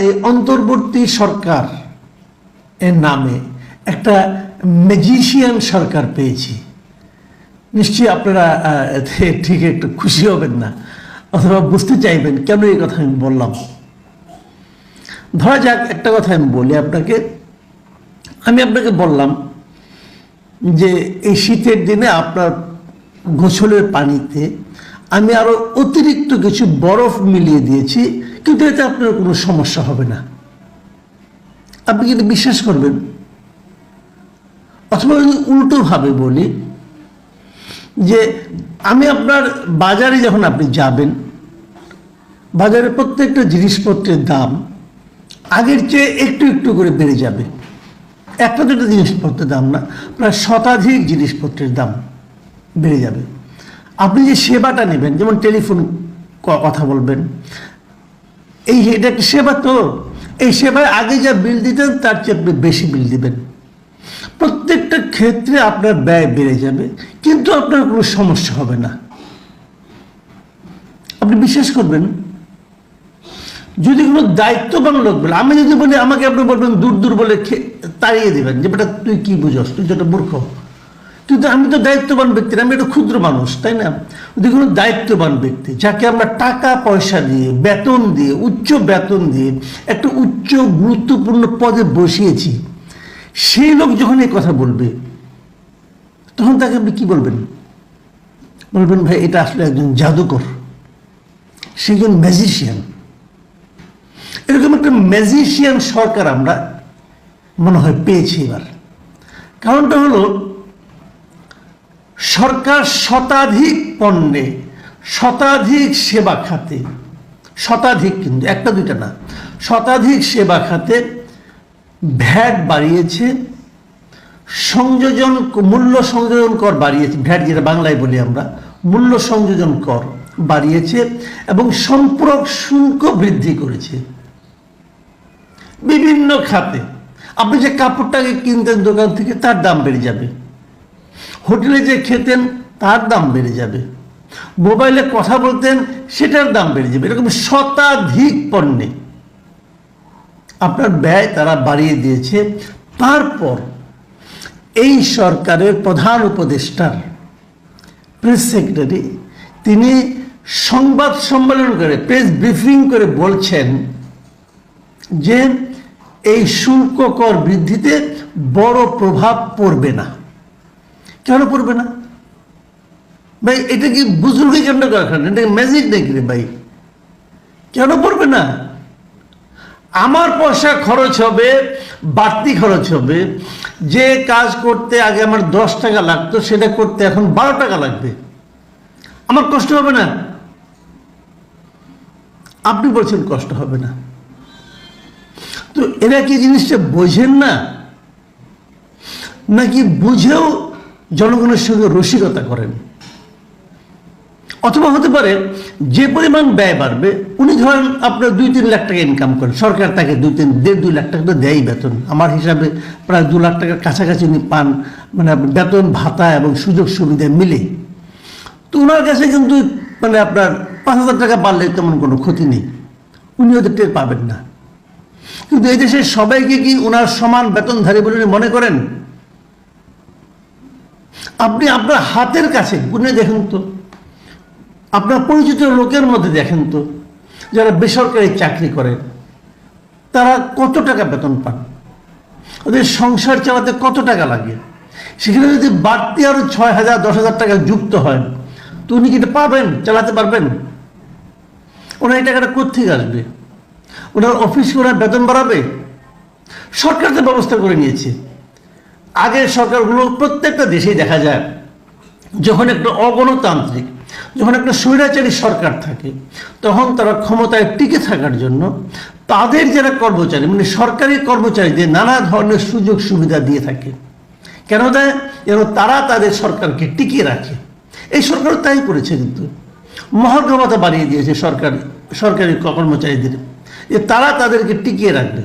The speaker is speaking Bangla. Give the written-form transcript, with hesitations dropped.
এই অন্তর্বর্তী সরকার এর নামে একটা ম্যাজিশিয়ান সরকার পেয়েছি। নিশ্চয়ই আপনারা ঠিক একটু খুশি হবেন না, অথবা বুঝতে চাইবেন কেন এই কথা আমি বললাম। ধরা যাক একটা কথা আমি বলি আপনাকে, আমি আপনাকে বললাম যে এই শীতের দিনে আপনার গোসলের পানিতে আমি আরো অতিরিক্ত কিছু বরফ মিলিয়ে দিয়েছি, কিন্তু এতে আপনার কোনো সমস্যা হবে না। আপনি কিন্তু বিশ্বাস করবেন? অথবা উল্টোভাবে বলি যে আমি আপনার বাজারে যখন আপনি যাবেন, বাজারে প্রত্যেকটা জিনিসপত্রের দাম আগের চেয়ে একটু একটু করে বেড়ে যাবে। একটা দুটো জিনিসপত্রের দাম না, প্রায় শতাধিক জিনিসপত্রের দাম বেড়ে যাবে। আপনি যে সেবাটা নেবেন, যেমন টেলিফোন কথা বলবেন, এটা একটা সেবা, তো এই সেবায় আগে যা বিল দিতেন তার চেয়ে আপনি বেশি বিল দিবেন। প্রত্যেকটা ক্ষেত্রে আপনার ব্যয় বেড়ে যাবে, কিন্তু আপনার কোনো সমস্যা হবে না। আপনি বিশ্বাস করবেন? যদি কোনো দায়িত্ববান লোক বলে, আমি যদি বলি, আমাকে আপনি বলবেন দূর দূর বলে তাড়িয়ে দেবেন যে বেটা তুই কি বুঝস, তুই যেটা মূর্খ। কিন্তু আমি তো দায়িত্ববান ব্যক্তি, আমি একটা ক্ষুদ্র মানুষ, তাই না? যদি কোনো দায়িত্ববান ব্যক্তি যাকে আমরা টাকা পয়সা দিয়ে, বেতন দিয়ে, উচ্চ বেতন দিয়ে একটা উচ্চ গুরুত্বপূর্ণ পদে বসিয়েছি, সেই লোক যখন এই কথা বলবে, তখন তাকে আপনি কি বলবেন? বলবেন ভাই এটা আসলে একজন জাদুকর, সে একজন ম্যাজিশিয়ান। এরকম একটা ম্যাজিশিয়ান সরকার আমরা মনে হয় পেয়েছি এবার। কারণটা হলো, সরকার শতাধিক পণ্যে, শতাধিক সেবা খাতে, শতাধিক, কিন্তু একটা দুইটা না, শতাধিক সেবা খাতে ভ্যাট বাড়িয়েছে, সংযোজন মূল্য সংযোজন কর বাড়িয়েছে, ভ্যাট যেটা বাংলায় বলি আমরা, মূল্য সংযোজন কর বাড়িয়েছে, এবং সম্পূরক শুল্ক বৃদ্ধি করেছে বিভিন্ন খাতে। আপনি যে কাপড়টাকে কিনতেন দোকান থেকে, তার দাম বেড়ে যাবে। হোটেলে যে খেতেন, তার দাম বেড়ে যাবে। মোবাইলে কথা বলতেন, সেটার দাম বেড়ে যাবে। এরকম শতাধিক পণ্যে আপনার ব্যয় তারা বাড়িয়ে দিয়েছে। তারপর এই সরকারের প্রধান উপদেষ্টার প্রেস সেক্রেটারি, তিনি সংবাদ সম্মেলন করে, প্রেস ব্রিফিং করে বলছেন যে এই শুল্ক কর বৃদ্ধিতে বড় প্রভাব পড়বে না। কেন পড়বে না ভাই? এটা কি বুজুর্গি কেন করেন? এটা ম্যাজিক নাকি রে ভাই? কেন পড়বে না? আমার পয়সা খরচ হবে, বাড়তি খরচ হবে। যে কাজ করতে আগে আমার 10 টাকা লাগতো, সেটা করতে এখন 12 টাকা লাগবে। আমার কষ্ট হবে না? আপনি বলছেন কষ্ট হবে না। তো এরা কি জিনিসটা বোঝেন না, নাকি বুঝেও জনগণের সঙ্গে রসিকতা করেন? অথবা হতে পারে যে পরিমাণ ব্যয় বাড়বে, উনি ধরেন আপনার 2-3 লাখ টাকা ইনকাম করেন, সরকার তাকে 1.5-2 লাখ টাকা তো দেয়ই বেতন। আমার হিসাবে প্রায় 2 লাখ টাকার কাছাকাছি উনি পান, মানে বেতন ভাতা এবং সুযোগ সুবিধা মিলে। তো ওনার কাছে কিন্তু মানে আপনার 5,000 টাকা বাড়লে তেমন কোনো ক্ষতি নেই, উনি হয়তো টের পাবেন না। কিন্তু এই দেশের সবাইকে কি ওনার সমান বেতনধারী বলে মনে করেন? আপনি আপনার হাতের কাছে গুনে দেখেন তো, আপনার পরিচিত লোকের মধ্যে দেখেন তো, যারা বেসরকারি চাকরি করেন, তারা কত টাকা বেতন পান, ওদের সংসার চালাতে কত টাকা লাগে। সেখানে যদি বাড়তি আরো 6,000 10,000 টাকা যুক্ত হয়, তো উনি কি এটা পাবেন, চালাতে পারবেন? ওনার এই টাকাটা কোত্থেকে আসবে? ওনার অফিস ওনার বেতন বাড়াবে? সরকার তো ব্যবস্থা করে নিয়েছে। আগের সরকারগুলো প্রত্যেকটা দেশেই দেখা যায়, যখন একটা অগণতান্ত্রিক, যখন একটা স্বৈরাচারী সরকার থাকে, তখন তারা ক্ষমতায় টিকে থাকার জন্য তাদের যারা কর্মচারী, মানে সরকারি কর্মচারীদের নানা ধরনের সুযোগ সুবিধা দিয়ে থাকে। কেন দেয়? যেন তারা তাদের সরকারকে টিকিয়ে রাখে। এই সরকার তাই করেছে, কিন্তু মহার্ঘ ভাতা বাড়িয়ে দিয়েছে সরকারি কর্মচারীদের, যে তারা তাদেরকে টিকিয়ে রাখবে।